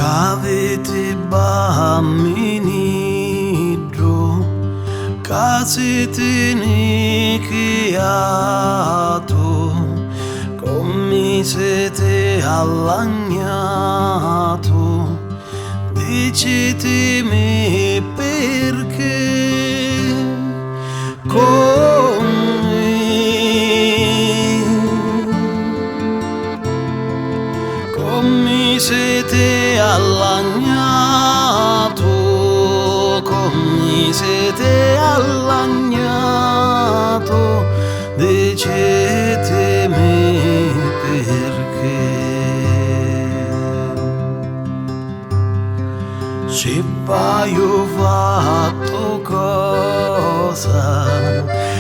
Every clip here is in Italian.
Avete bambinidro, casete nicchiato, come siete allagnato, dicetemi perché, come siete allagnato, come siete allagnato, dicetemi perché. Se paio fatto cosa,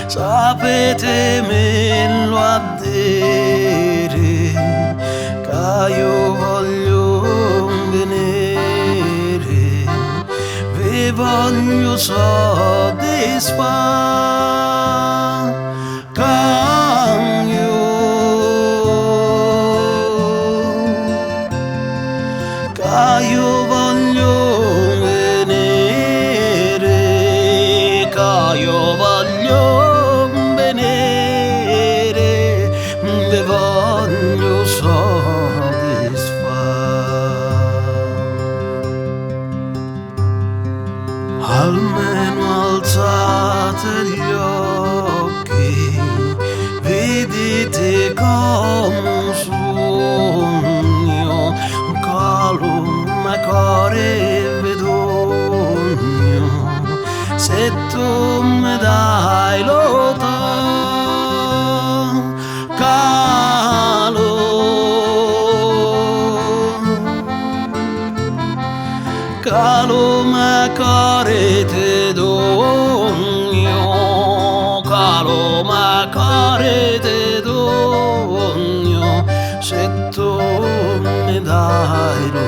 sapetemelo a dire, che io voglio venire, vi voglio soddisfare, che io voglio venire, che io voglio venire, vi voglio almeno alzate gli occhi, vedete come un sogno, calma core vedogno, se tu mi dai lo calma care te dogno, calma care te dogno, se tu mi dai lo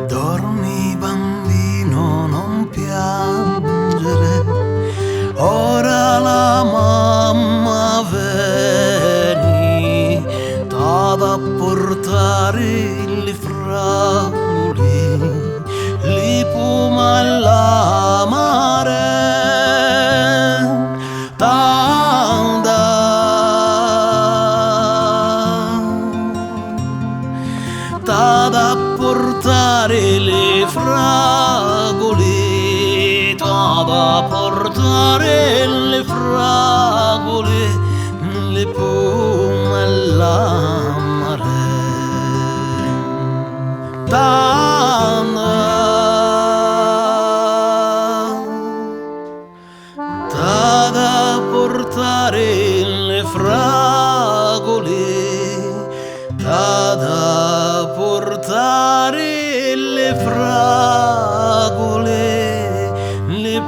Dormi bambino, non piangere, ora la mamma viene, t'ha portare le fragole, li puma alla mare, t'ha portare le fragole, t'ha portare le fragole, le puma alla mare, t'ha portare le fragole, t'ha portare le fragole, le